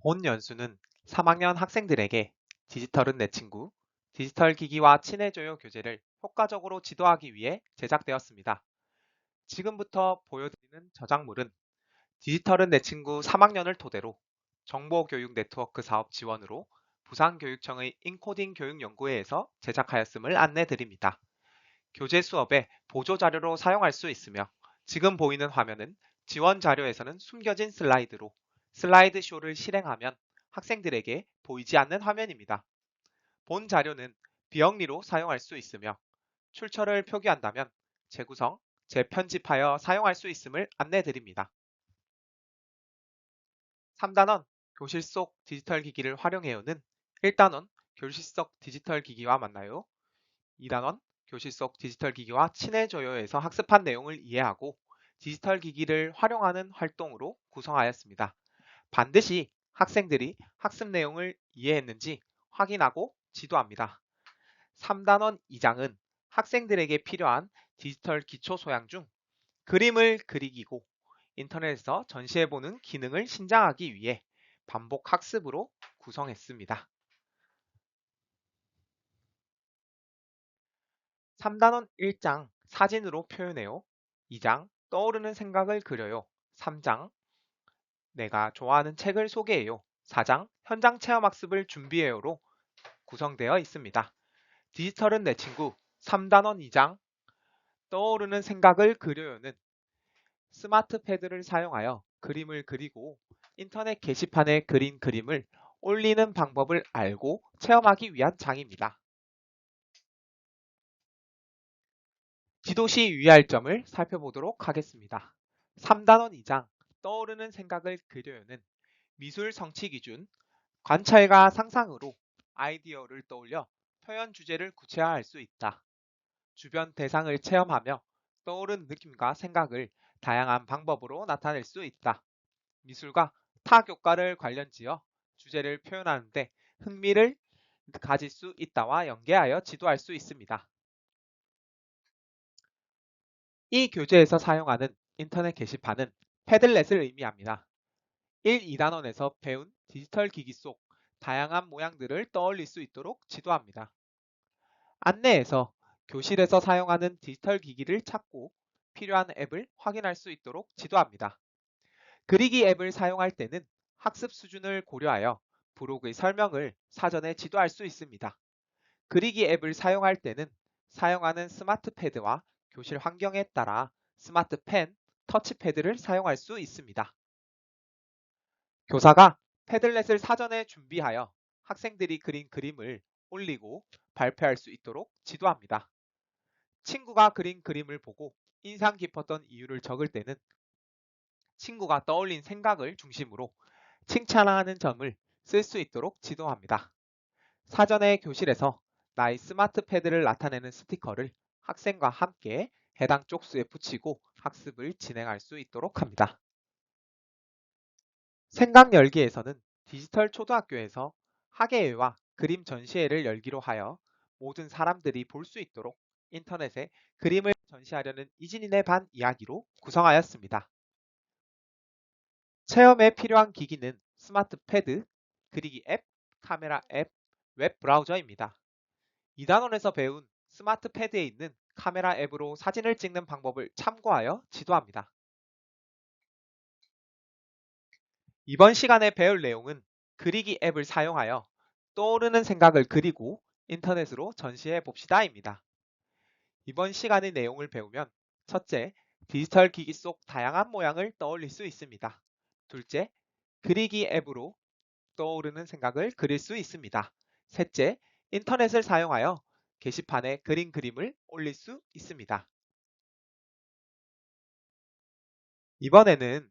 본 연수는 3학년 학생들에게 디지털은 내 친구, 디지털 기기와 친해져요 교재를 효과적으로 지도하기 위해 제작되었습니다. 지금부터 보여드리는 저작물은 디지털은 내 친구 3학년을 토대로 정보교육 네트워크 사업 지원으로 부산교육청의 인코딩 교육연구회에서 제작하였음을 안내드립니다. 교재 수업에 보조자료로 사용할 수 있으며 지금 보이는 화면은 지원 자료에서는 숨겨진 슬라이드로 슬라이드 쇼를 실행하면 학생들에게 보이지 않는 화면입니다. 본 자료는 비영리로 사용할 수 있으며 출처를 표기한다면 재구성, 재편집하여 사용할 수 있음을 안내드립니다. 3단원 교실 속 디지털 기기를 활용해요는 1단원 교실 속 디지털 기기와 만나요. 2단원 교실 속 디지털 기기와 친해져요에서 학습한 내용을 이해하고 디지털 기기를 활용하는 활동으로 구성하였습니다. 반드시 학생들이 학습 내용을 이해했는지 확인하고 지도합니다. 3단원 2장은 학생들에게 필요한 디지털 기초 소양 중 그림을 그리기고 인터넷에서 전시해보는 기능을 신장하기 위해 반복 학습으로 구성했습니다. 3단원 1장 사진으로 표현해요. 2장 떠오르는 생각을 그려요. 3장 내가 좋아하는 책을 소개해요. 4장 현장 체험 학습을 준비해요로 구성되어 있습니다. 디지털은 내 친구 3단원 2장 떠오르는 생각을 그려요는 스마트 패드를 사용하여 그림을 그리고 인터넷 게시판에 그린 그림을 올리는 방법을 알고 체험하기 위한 장입니다. 지도시 유의할 점을 살펴보도록 하겠습니다. 3단원 2장 떠오르는 생각을 그려요는 미술 성취 기준, 관찰과 상상으로 아이디어를 떠올려 표현 주제를 구체화할 수 있다. 주변 대상을 체험하며 떠오른 느낌과 생각을 다양한 방법으로 나타낼 수 있다. 미술과 타 교과를 관련지어 주제를 표현하는데 흥미를 가질 수 있다와 연계하여 지도할 수 있습니다. 이 교재에서 사용하는 인터넷 게시판은 패들렛을 의미합니다. 1, 2단원에서 배운 디지털 기기 속 다양한 모양들을 떠올릴 수 있도록 지도합니다. 안내에서 교실에서 사용하는 디지털 기기를 찾고 필요한 앱을 확인할 수 있도록 지도합니다. 그리기 앱을 사용할 때는 학습 수준을 고려하여 부록의 설명을 사전에 지도할 수 있습니다. 그리기 앱을 사용할 때는 사용하는 스마트 패드와 교실 환경에 따라 스마트 펜, 터치패드를 사용할 수 있습니다. 교사가 패들렛을 사전에 준비하여 학생들이 그린 그림을 올리고 발표할 수 있도록 지도합니다. 친구가 그린 그림을 보고 인상 깊었던 이유를 적을 때는 친구가 떠올린 생각을 중심으로 칭찬하는 점을 쓸 수 있도록 지도합니다. 사전에 교실에서 나의 스마트 패드를 나타내는 스티커를 학생과 함께 해당 쪽수에 붙이고 학습을 진행할 수 있도록 합니다. 생각 열기에서는 디지털 초등학교에서 학예회와 그림 전시회를 열기로 하여 모든 사람들이 볼 수 있도록 인터넷에 그림을 전시하려는 이진이네 반 이야기로 구성하였습니다. 체험에 필요한 기기는 스마트 패드, 그리기 앱, 카메라 앱, 웹 브라우저입니다. 2단원에서 배운 스마트 패드에 있는 카메라 앱으로 사진을 찍는 방법을 참고하여 지도합니다. 이번 시간에 배울 내용은 그리기 앱을 사용하여 떠오르는 생각을 그리고 인터넷으로 전시해 봅시다입니다. 이번 시간의 내용을 배우면 첫째, 디지털 기기 속 다양한 모양을 떠올릴 수 있습니다. 둘째, 그리기 앱으로 떠오르는 생각을 그릴 수 있습니다. 셋째, 인터넷을 사용하여 게시판에 그린 그림을 올릴 수 있습니다. 이번에는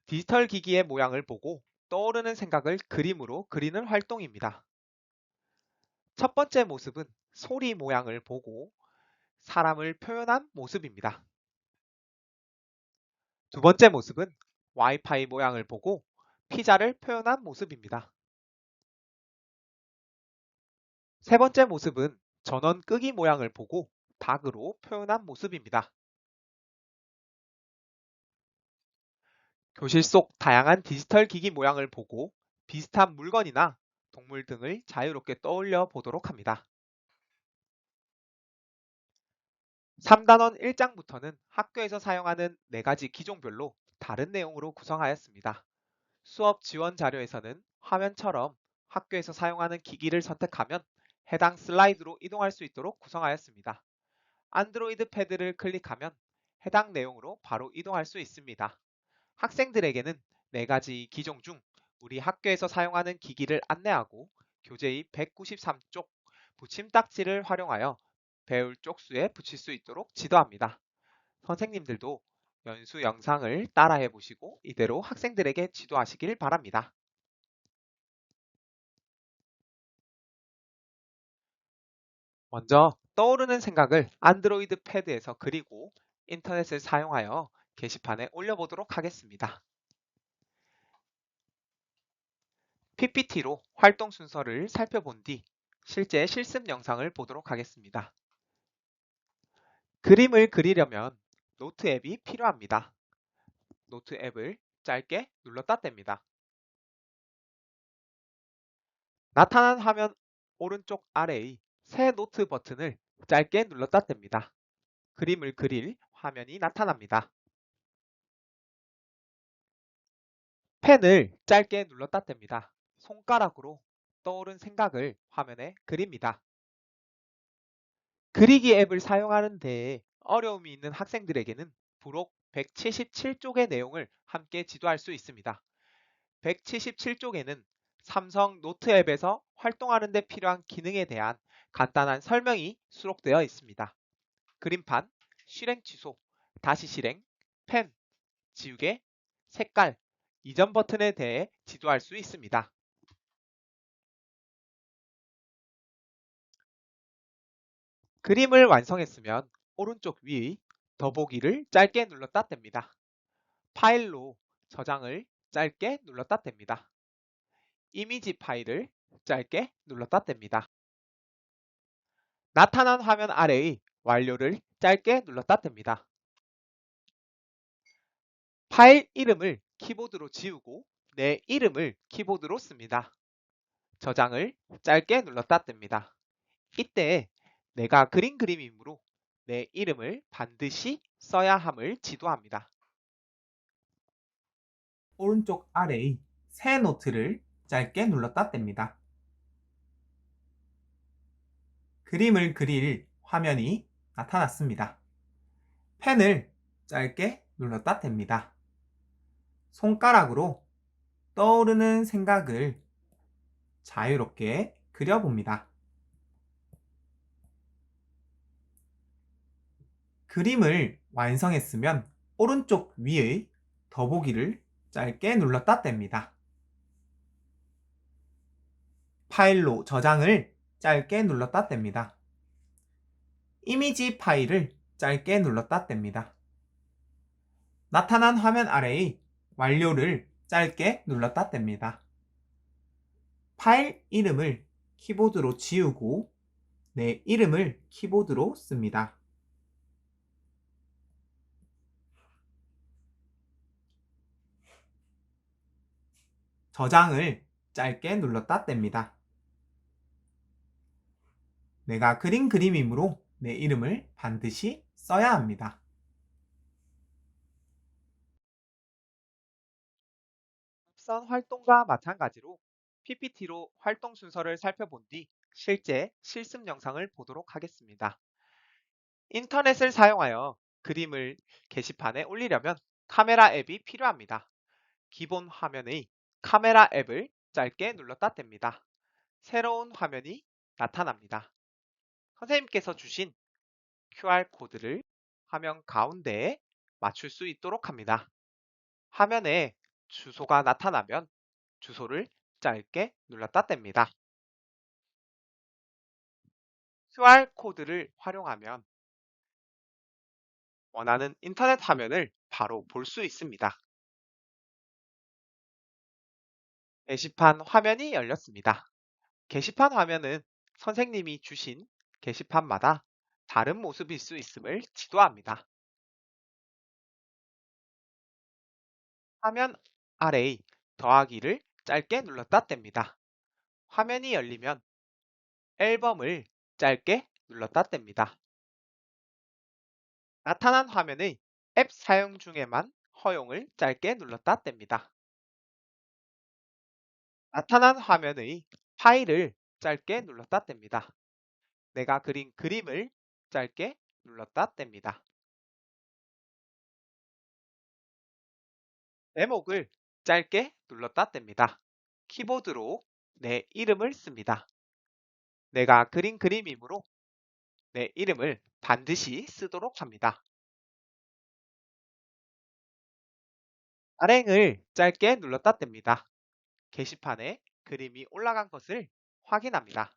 디지털 기기의 모양을 보고 떠오르는 생각을 그림으로 그리는 활동입니다. 첫 번째 모습은 소리 모양을 보고 사람을 표현한 모습입니다. 두 번째 모습은 와이파이 모양을 보고 피자를 표현한 모습입니다. 세 번째 모습은 전원 끄기 모양을 보고 닭으로 표현한 모습입니다. 교실 속 다양한 디지털 기기 모양을 보고 비슷한 물건이나 동물 등을 자유롭게 떠올려 보도록 합니다. 3단원 1장부터는 학교에서 사용하는 4가지 기종별로 다른 내용으로 구성하였습니다. 수업 지원 자료에서는 화면처럼 학교에서 사용하는 기기를 선택하면 해당 슬라이드로 이동할 수 있도록 구성하였습니다. 안드로이드 패드를 클릭하면 해당 내용으로 바로 이동할 수 있습니다. 학생들에게는 4가지 기종 중 우리 학교에서 사용하는 기기를 안내하고 교재의 193쪽 붙임딱지를 활용하여 배울 쪽수에 붙일 수 있도록 지도합니다. 선생님들도 연수 영상을 따라해 보시고 이대로 학생들에게 지도하시길 바랍니다. 먼저 떠오르는 생각을 안드로이드 패드에서 그리고 인터넷을 사용하여 게시판에 올려보도록 하겠습니다. PPT로 활동 순서를 살펴본 뒤 실제 실습 영상을 보도록 하겠습니다. 그림을 그리려면 노트 앱이 필요합니다. 노트 앱을 짧게 눌렀다 뗍니다. 나타난 화면 오른쪽 아래의 새 노트 버튼을 짧게 눌렀다 뗍니다. 그림을 그릴 화면이 나타납니다. 펜을 짧게 눌렀다 뗍니다. 손가락으로 떠오른 생각을 화면에 그립니다. 그리기 앱을 사용하는 데에 어려움이 있는 학생들에게는 부록 177쪽의 내용을 함께 지도할 수 있습니다. 177쪽에는 삼성 노트 앱에서 활동하는 데 필요한 기능에 대한 간단한 설명이 수록되어 있습니다. 그림판, 실행 취소, 다시 실행, 펜, 지우개, 색깔, 이전 버튼에 대해 지도할 수 있습니다. 그림을 완성했으면 오른쪽 위의 더보기를 짧게 눌렀다 뗍니다. 파일로 저장을 짧게 눌렀다 뗍니다. 이미지 파일을 짧게 눌렀다 뗍니다. 나타난 화면 아래의 완료를 짧게 눌렀다 뗍니다. 파일 이름을 키보드로 지우고 내 이름을 키보드로 씁니다. 저장을 짧게 눌렀다 뗍니다. 이때 내가 그린 그림이므로 내 이름을 반드시 써야 함을 지도합니다. 오른쪽 아래의 새 노트를 짧게 눌렀다 뗍니다. 그림을 그릴 화면이 나타났습니다. 펜을 짧게 눌렀다 뗍니다. 손가락으로 떠오르는 생각을 자유롭게 그려봅니다. 그림을 완성했으면 오른쪽 위의 더보기를 짧게 눌렀다 뗍니다. 파일로 저장을 짧게 눌렀다 뗍니다. 이미지 파일을 짧게 눌렀다 뗍니다. 나타난 화면 아래의 완료를 짧게 눌렀다 뗍니다. 파일 이름을 키보드로 지우고 내 이름을 키보드로 씁니다. 저장을 짧게 눌렀다 뗍니다. 내가 그린 그림이므로 내 이름을 반드시 써야 합니다. 앞선 활동과 마찬가지로 PPT로 활동 순서를 살펴본 뒤 실제 실습 영상을 보도록 하겠습니다. 인터넷을 사용하여 그림을 게시판에 올리려면 카메라 앱이 필요합니다. 기본 화면의 카메라 앱을 짧게 눌렀다 뗍니다. 새로운 화면이 나타납니다. 선생님께서 주신 QR코드를 화면 가운데에 맞출 수 있도록 합니다. 화면에 주소가 나타나면 주소를 짧게 눌렀다 뗍니다. QR코드를 활용하면 원하는 인터넷 화면을 바로 볼 수 있습니다. 게시판 화면이 열렸습니다. 게시판 화면은 선생님이 주신 게시판마다 다른 모습일 수 있음을 지도합니다. 화면 아래의 더하기를 짧게 눌렀다 뗍니다. 화면이 열리면 앨범을 짧게 눌렀다 뗍니다. 나타난 화면의 앱 사용 중에만 허용을 짧게 눌렀다 뗍니다. 나타난 화면의 파일을 짧게 눌렀다 뗍니다. 내가 그린 그림을 짧게 눌렀다 뗍니다. 제목을 짧게 눌렀다 뗍니다. 키보드로 내 이름을 씁니다. 내가 그린 그림이므로 내 이름을 반드시 쓰도록 합니다. 발행을 짧게 눌렀다 뗍니다. 게시판에 그림이 올라간 것을 확인합니다.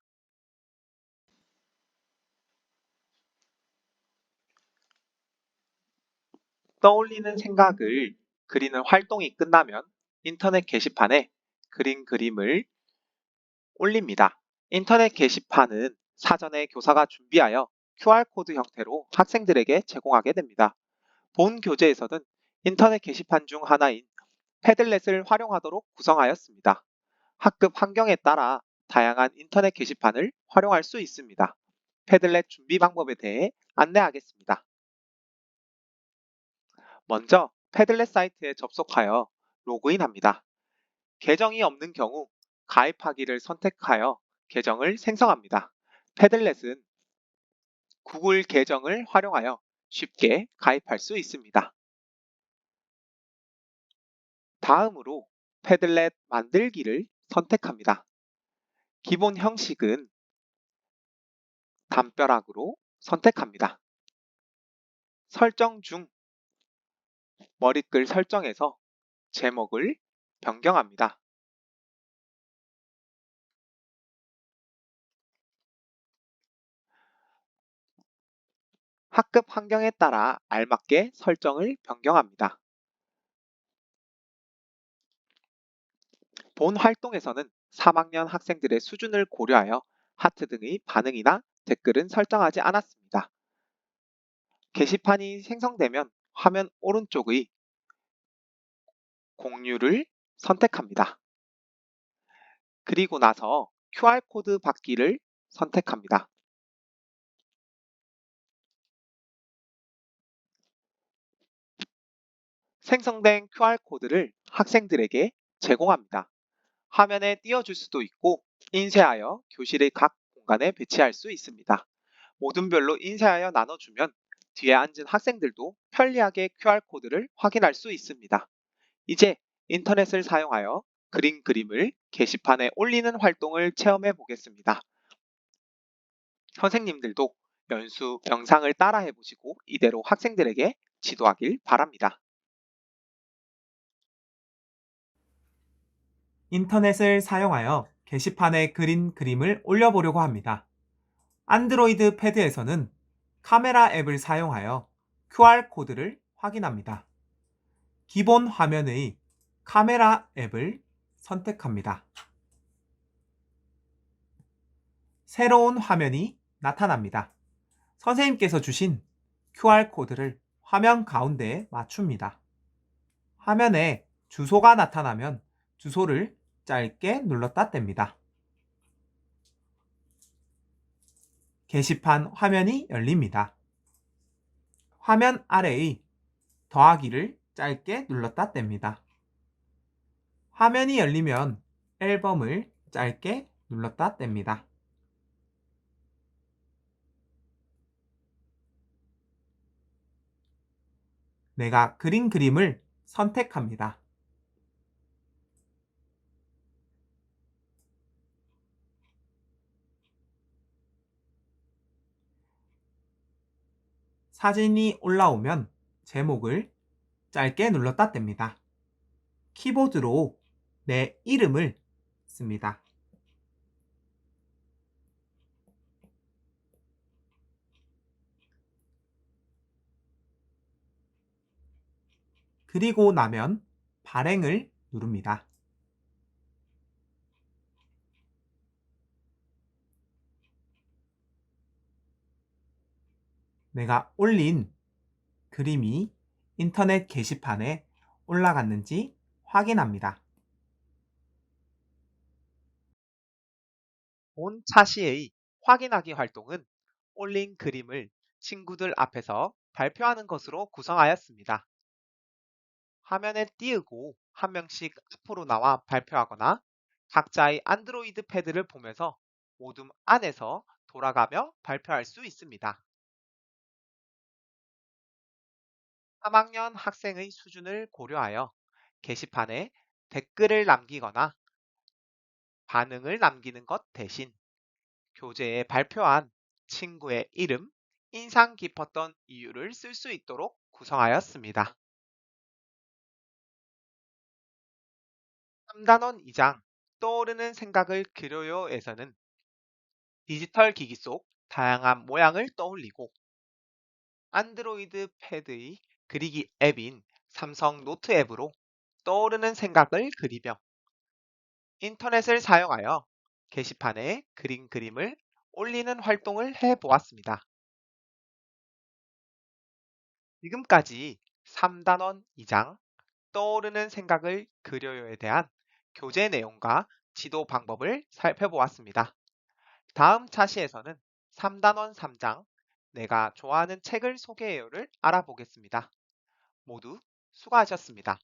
떠올리는 생각을 그리는 활동이 끝나면 인터넷 게시판에 그린 그림을 올립니다. 인터넷 게시판은 사전에 교사가 준비하여 QR코드 형태로 학생들에게 제공하게 됩니다. 본 교재에서는 인터넷 게시판 중 하나인 패들렛을 활용하도록 구성하였습니다. 학급 환경에 따라 다양한 인터넷 게시판을 활용할 수 있습니다. 패들렛 준비 방법에 대해 안내하겠습니다. 먼저 패들렛 사이트에 접속하여 로그인합니다. 계정이 없는 경우 가입하기를 선택하여 계정을 생성합니다. 패들렛은 구글 계정을 활용하여 쉽게 가입할 수 있습니다. 다음으로 패들렛 만들기를 선택합니다. 기본 형식은 담벼락으로 선택합니다. 설정 중 머리글 설정에서 제목을 변경합니다. 학급 환경에 따라 알맞게 설정을 변경합니다. 본 활동에서는 3학년 학생들의 수준을 고려하여 하트 등의 반응이나 댓글은 설정하지 않았습니다. 게시판이 생성되면 화면 오른쪽의 공유를 선택합니다. 그리고 나서 QR코드 받기를 선택합니다. 생성된 QR코드를 학생들에게 제공합니다. 화면에 띄워줄 수도 있고 인쇄하여 교실의 각 공간에 배치할 수 있습니다. 모둠별로 인쇄하여 나눠주면 뒤에 앉은 학생들도 편리하게 QR코드를 확인할 수 있습니다. 이제 인터넷을 사용하여 그린 그림을 게시판에 올리는 활동을 체험해 보겠습니다. 선생님들도 연수 영상을 따라해 보시고 이대로 학생들에게 지도하길 바랍니다. 인터넷을 사용하여 게시판에 그린 그림을 올려보려고 합니다. 안드로이드 패드에서는 카메라 앱을 사용하여 QR코드를 확인합니다. 기본 화면의 카메라 앱을 선택합니다. 새로운 화면이 나타납니다. 선생님께서 주신 QR코드를 화면 가운데에 맞춥니다. 화면에 주소가 나타나면 주소를 짧게 눌렀다 뗍니다. 게시판 화면이 열립니다. 화면 아래의 더하기를 짧게 눌렀다 뗍니다. 화면이 열리면 앨범을 짧게 눌렀다 뗍니다. 내가 그린 그림을 선택합니다. 사진이 올라오면 제목을 짧게 눌렀다 뗍니다. 키보드로 내 이름을 씁니다. 그리고 나면 발행을 누릅니다. 내가 올린 그림이 인터넷 게시판에 올라갔는지 확인합니다. 본 차시의 확인하기 활동은 올린 그림을 친구들 앞에서 발표하는 것으로 구성하였습니다. 화면에 띄우고 한 명씩 앞으로 나와 발표하거나 각자의 안드로이드 패드를 보면서 모둠 안에서 돌아가며 발표할 수 있습니다. 3학년 학생의 수준을 고려하여 게시판에 댓글을 남기거나 반응을 남기는 것 대신 교재에 발표한 친구의 이름, 인상 깊었던 이유를 쓸 수 있도록 구성하였습니다. 3단원 2장 떠오르는 생각을 그려요에서는 디지털 기기 속 다양한 모양을 떠올리고 안드로이드 패드의 그리기 앱인 삼성 노트 앱으로 떠오르는 생각을 그리며 인터넷을 사용하여 게시판에 그린 그림을 올리는 활동을 해보았습니다. 지금까지 3단원 2장 떠오르는 생각을 그려요에 대한 교재 내용과 지도 방법을 살펴보았습니다. 다음 차시에서는 3단원 3장 내가 좋아하는 책을 소개해요를 알아보겠습니다. 모두 수고하셨습니다.